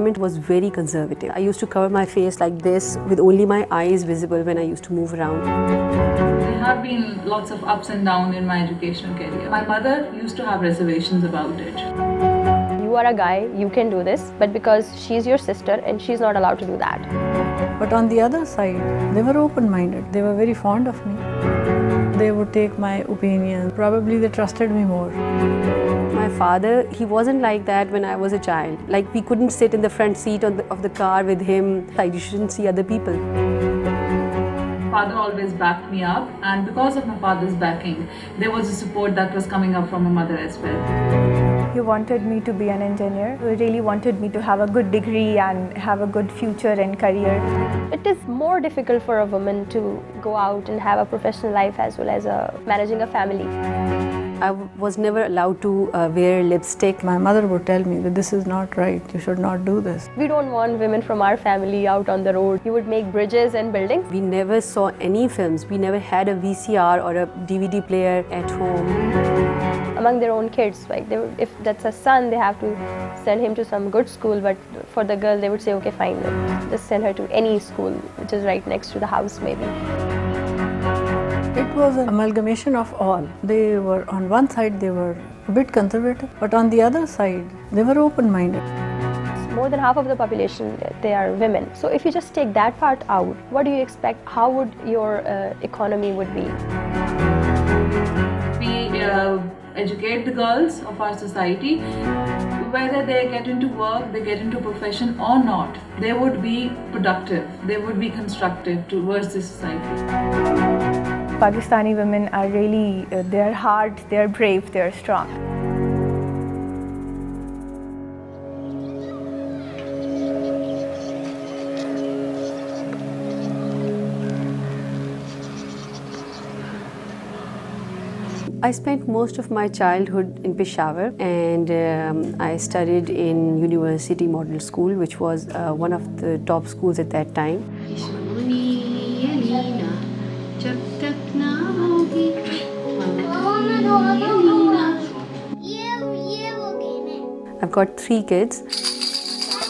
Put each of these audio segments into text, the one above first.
environment was very conservative. I used to cover my face like this with only my eyes visible when I used to move around. There have been lots of ups and downs in my educational career. My mother used to have reservations about it. You are a guy, you can do this, but because she's your sister and she's not allowed to do that. But on the other side, they were open-minded. They were very fond of me. They would take my opinion. Probably they trusted me more. My father, he wasn't like that when I was a child. Like, we couldn't sit in the front seat of the car with him. Like, you shouldn't see other people. Father always backed me up, and because of my father's backing, there was a support that was coming up from my mother as well. He wanted me to be an engineer. He really wanted me to have a good degree and have a good future and career. It is more difficult for a woman to go out and have a professional life as well as managing a family. I was never allowed to wear lipstick. My mother would tell me that this is not right, you should not do this. We don't want women from our family out on the road. We would make bridges and buildings. We never saw any films. We never had a VCR or a DVD player at home. Among their own kids, like if that's a son, they have to send him to some good school, but for the girl, they would say, okay, fine, just send her to any school, which is right next to the house maybe. It was an amalgamation of all. They were, on one side, they were a bit conservative, but on the other side, they were open-minded. More than half of the population, they are women. So if you just take that part out, what do you expect? How would your economy would be? We educate the girls of our society. Whether they get into work, they get into profession or not, they would be productive, they would be constructive towards the society. Pakistani women are really, they're hard, they're brave, they're strong. I spent most of my childhood in Peshawar, and I studied in University Model School, which was one of the top schools at that time. I've got 3 kids.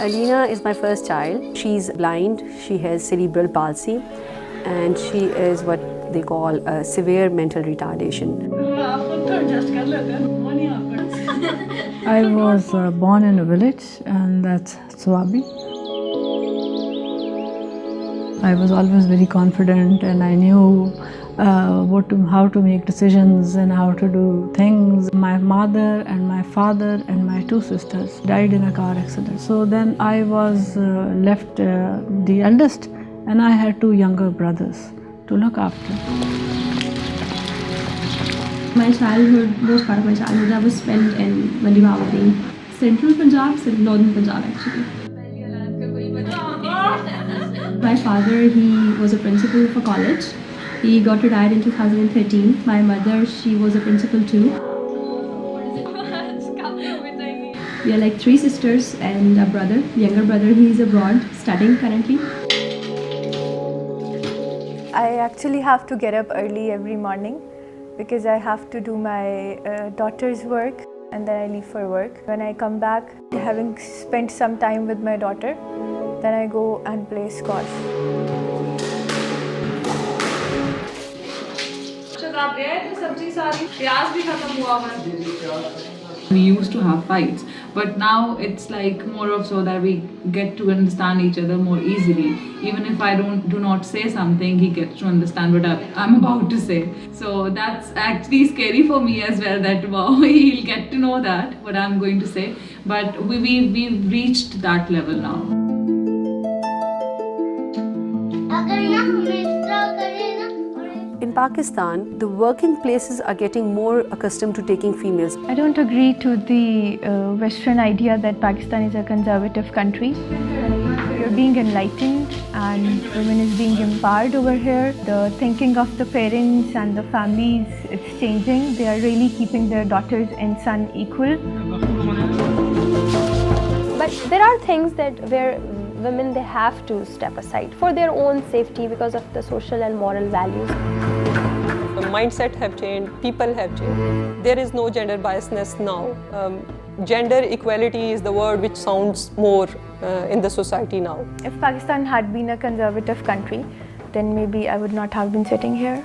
Alina is my first child. She's blind, she has cerebral palsy, and she is what they call a severe mental retardation. I was born in a village, and that's Swabi. I was always very confident, and I knew how to make decisions and how to do things. My mother and my father and my 2 sisters died in a car accident. So then I was left the eldest, and I had 2 younger brothers to look after. My childhood, most part of my childhood, I was spent in Mandivawati, central Punjab, northern Punjab actually. My father, he was a principal of a college. He got retired in 2013. My mother, she was a principal too. We are like 3 sisters and a brother. Younger brother, he is abroad studying currently. I actually have to get up early every morning because I have to do my daughter's work, and then I leave for work. When I come back, having spent some time with my daughter, then I go and play squash. We used to have fights, but now it's like more of so that we get to understand each other more easily. Even if I do not say something, he gets to understand what I'm about to say. So that's actually scary for me as well, that wow, he'll get to know that what I'm going to say. But we've reached that level now. In Pakistan, the working places are getting more accustomed to taking females. I don't agree to the Western idea that Pakistan is a conservative country. We're being enlightened and women is being empowered over here. The thinking of the parents and the families is changing. They are really keeping their daughters and son equal. But there are things that where women, they have to step aside for their own safety because of the social and moral values. The mindset have changed, people have changed. There is no gender biasness now. Gender equality is the word which sounds more in the society now. If Pakistan had been a conservative country, then maybe I would not have been sitting here.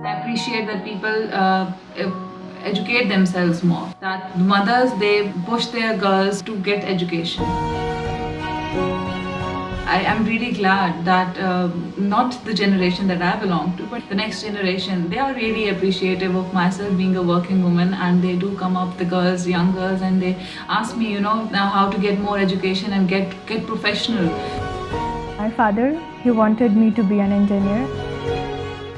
I appreciate that people educate themselves more. That mothers, they push their girls to get education. I am really glad that not the generation that I belong to, but the next generation, they are really appreciative of myself being a working woman, and they do come up, the girls, young girls, and they ask me, now how to get more education and get professional. My father, he wanted me to be an engineer.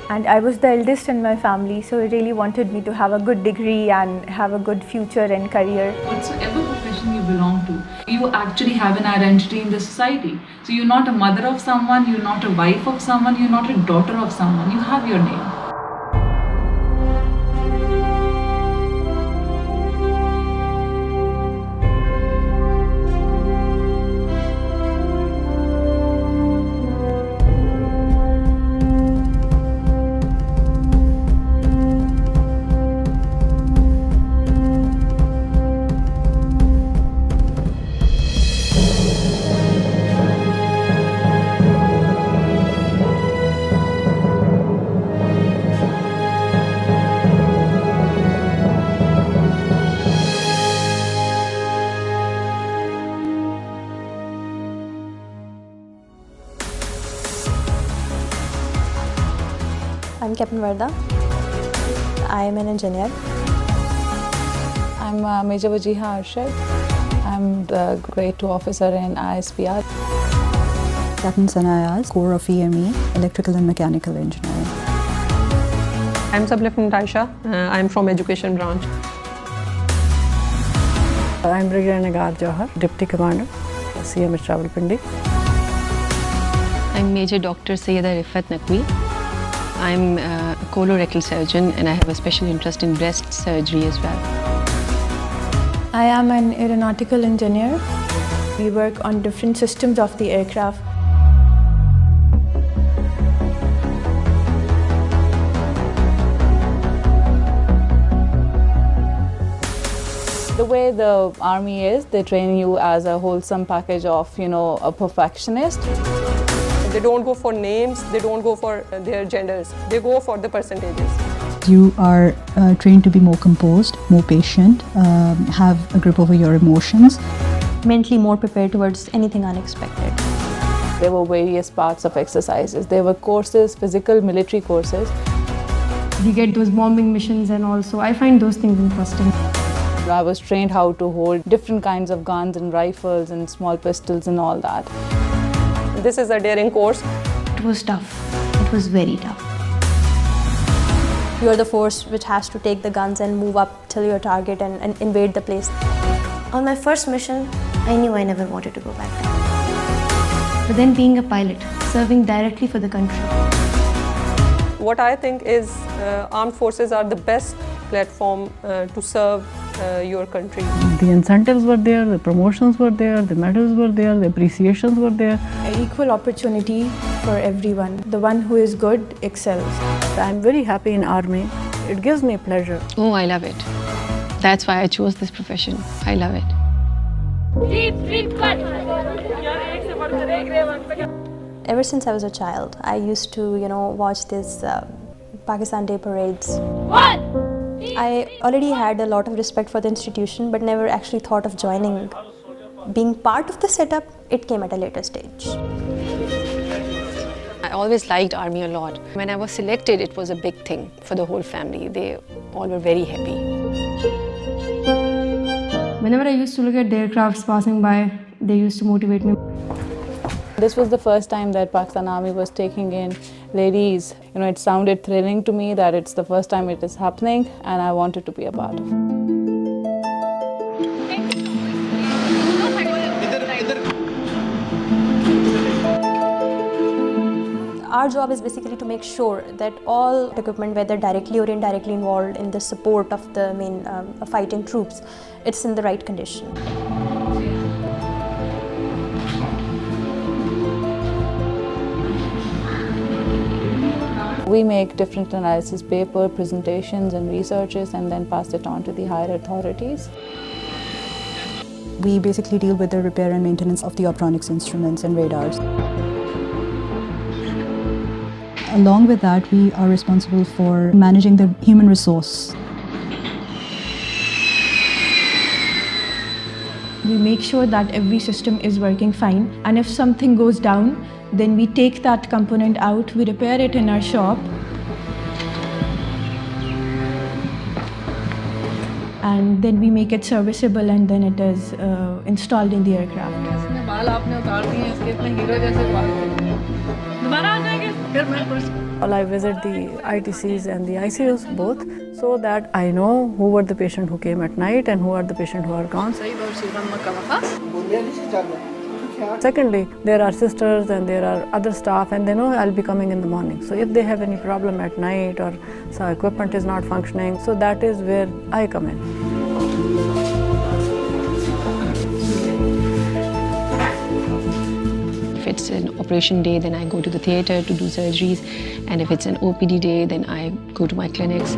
And I was the eldest in my family, so he really wanted me to have a good degree and have a good future and career. Whatsoever profession you belong to, you actually have an identity in the society. So you're not a mother of someone, you're not a wife of someone, you're not a daughter of someone, you have your name. I'm Captain Varda. I am an engineer. I'm Major Wajiha Arshad. I'm the Grade 2 officer in ISPR. Captain Sana Ayaz, Core of EME, Electrical and Mechanical Engineering. I'm Sub-Lieutenant Aisha. I'm from Education Branch. I'm Brigadier Nagar Johar, Deputy Commander, CMH Rawalpindi. I'm Major Dr. Sayyida Rifat Naqvi. I'm a colorectal surgeon and I have a special interest in breast surgery as well. I am an aeronautical engineer. We work on different systems of the aircraft. The way the army is, they train you as a wholesome package of, a perfectionist. They don't go for names, they don't go for their genders, they go for the percentages. You are trained to be more composed, more patient, have a grip over your emotions. Mentally more prepared towards anything unexpected. There were various parts of exercises. There were courses, physical, military courses. We get those bombing missions and also I find those things interesting. I was trained how to hold different kinds of guns and rifles and small pistols and all that. This is a daring course. It was tough. It was very tough. You are the force which has to take the guns and move up till your target and invade the place. On my first mission, I knew I never wanted to go back there. But then being a pilot, serving directly for the country. What I think is armed forces are the best platform to serve your country. The incentives were there, the promotions were there, the medals were there, the appreciations were there. An equal opportunity for everyone. The one who is good excels. I'm very happy in army. It gives me pleasure. Oh, I love it. That's why I chose this profession. I love it. Ever since I was a child, I used to, watch these Pakistan Day parades. I already had a lot of respect for the institution, but never actually thought of joining. Being part of the setup, it came at a later stage. I always liked army a lot. When I was selected, it was a big thing for the whole family. They all were very happy. Whenever I used to look at the aircrafts passing by, they used to motivate me. This was the first time that Pakistan Army was taking in ladies. It sounded thrilling to me that it's the first time it is happening and I wanted to be a part of it. Our job is basically to make sure that all equipment, whether directly or indirectly involved in the support of the main fighting troops, it's in the right condition. We make different analysis paper, presentations and researches and then pass it on to the higher authorities. We basically deal with the repair and maintenance of the optronics instruments and radars. Along with that, we are responsible for managing the human resource. We make sure that every system is working fine, and if something goes down, then we take that component out, we repair it in our shop, and then we make it serviceable, and then it is installed in the aircraft. Well, I visit the ITCs and the ICUs both, so that I know who were the patient who came at night and who are the patient who are gone. Secondly, there are sisters and there are other staff, and they know I'll be coming in the morning. So if they have any problem at night or some equipment is not functioning, so that is where I come in. If it's an operation day, then I go to the theatre to do surgeries, and if it's an OPD day, then I go to my clinics.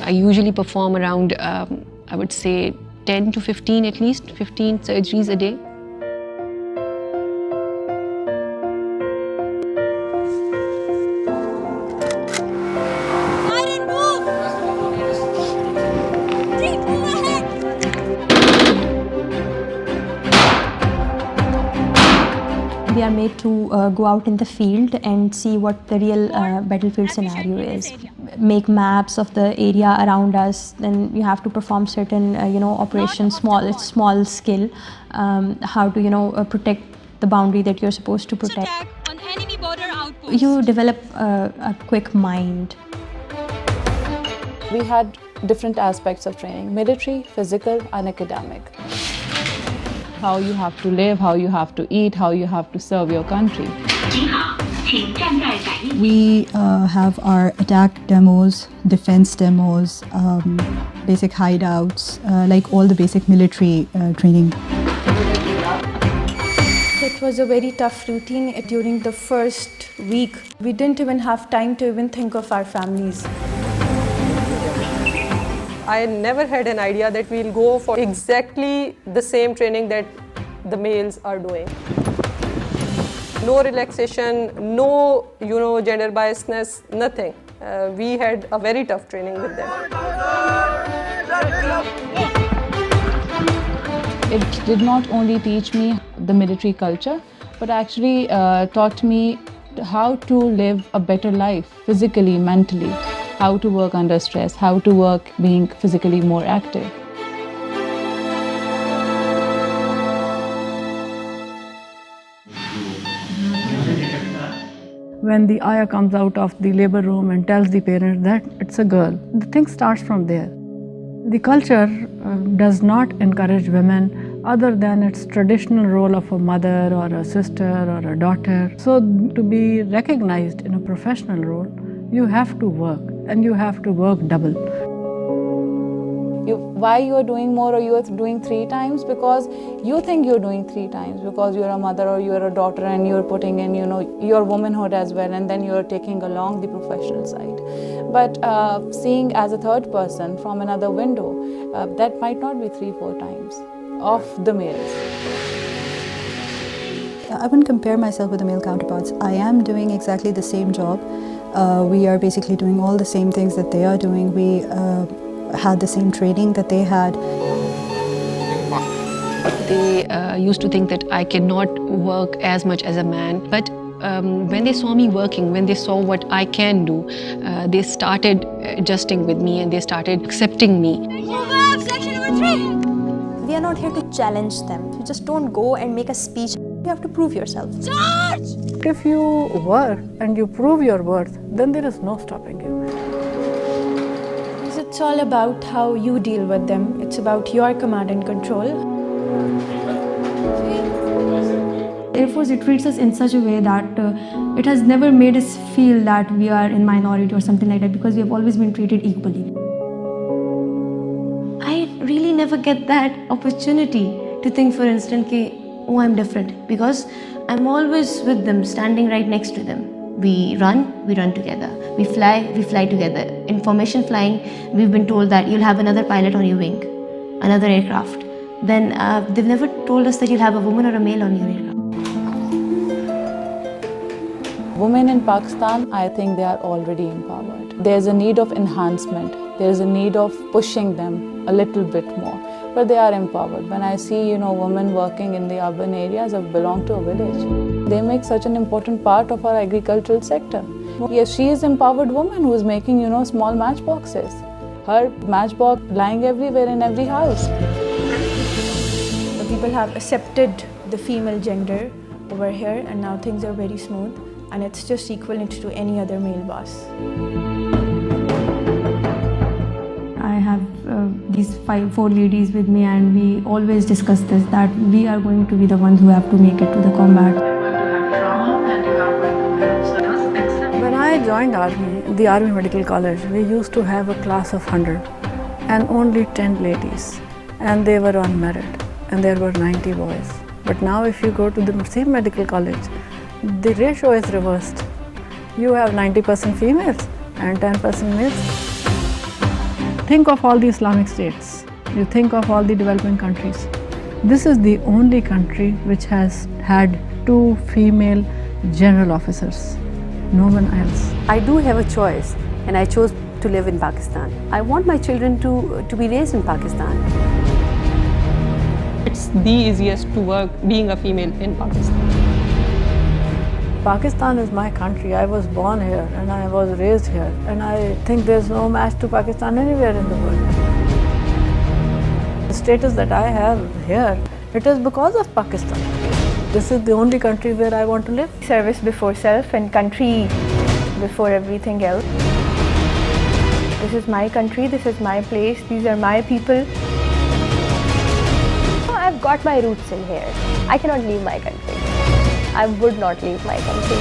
I usually perform around, I would say 10 to 15, at least 15 surgeries a day. We are made to go out in the field and see what the real battlefield scenario is. Make maps of the area around us. Then you have to perform certain, operations, small skill, how to, protect the boundary that you're supposed to protect. You develop a quick mind. We had different aspects of training: military, physical and academic. How you have to live, how you have to eat, how you have to serve your country. We have our attack demos, defense demos, basic hideouts, like all the basic military training. It was a very tough routine during the first week. We didn't even have time to even think of our families. I never had an idea that we'll go for exactly the same training that the males are doing. No relaxation, no gender biasness, nothing. We had a very tough training with them. It did not only teach me the military culture, but actually taught me how to live a better life, physically, mentally. How to work under stress, how to work being physically more active. When the ayah comes out of the labor room and tells the parents that it's a girl, the thing starts from there. The culture does not encourage women other than its traditional role of a mother or a sister or a daughter. So to be recognized in a professional role, you have to work, and you have to work double. Why you are doing more or you are doing 3 times? Because you think you're doing 3 times because you're a mother or you're a daughter and you're putting in your womanhood as well, and then you're taking along the professional side. But seeing as a third person from another window, that might not be 3-4 times of the males. I wouldn't compare myself with the male counterparts. I am doing exactly the same job. We are basically doing all the same things that they are doing. We had the same training that they had. They used to think that I cannot work as much as a man, but when they saw me working, when they saw what I can do, they started adjusting with me and they started accepting me. Section number 3! We are not here to challenge them. You just don't go and make a speech. You have to prove yourself. Charge! If you work and you prove your worth, then there is no stopping you. It's all about how you deal with them. It's about your command and control. Air Force, it treats us in such a way that it has never made us feel that we are in minority or something like that, because we have always been treated equally. I really never get that opportunity to think, for instance, कि oh, I'm different, because I'm always with them, standing right next to them. We run together. We fly together. In formation flying, we've been told that you'll have another pilot on your wing, another aircraft. Then they've never told us that you'll have a woman or a male on your aircraft. Women in Pakistan, I think they are already empowered. There's a need of enhancement. There's a need of pushing them a little bit more. But they are empowered. When I see, women working in the urban areas, I belong to a village. They make such an important part of our agricultural sector. Yes, she is an empowered woman who is making, small matchboxes. Her matchbox lying everywhere in every house. The people have accepted the female gender over here, and now things are very smooth, and it's just equivalent to any other male boss. I have these 4 ladies with me, and we always discuss this, that we are going to be the ones who have to make it to the combat. When I joined the Army Medical College, we used to have a class of 100 and only 10 ladies, and they were on merit, and there were 90 boys. But now if you go to the same medical college, the ratio is reversed. You have 90% females and 10% males. Think of all the Islamic states. You think of all the developing countries. This is the only country which has had 2 female general officers. No one else. I do have a choice, and I chose to live in Pakistan. I want my children to be raised in Pakistan. It's the easiest to work being a female in Pakistan. Pakistan is my country. I was born here and I was raised here, and I think there's no match to Pakistan anywhere in the world. The status that I have here, it is because of Pakistan. This is the only country where I want to live. Service before self and country before everything else. This is my country, this is my place, these are my people. I've got my roots in here. I cannot leave my country. I would not leave my country.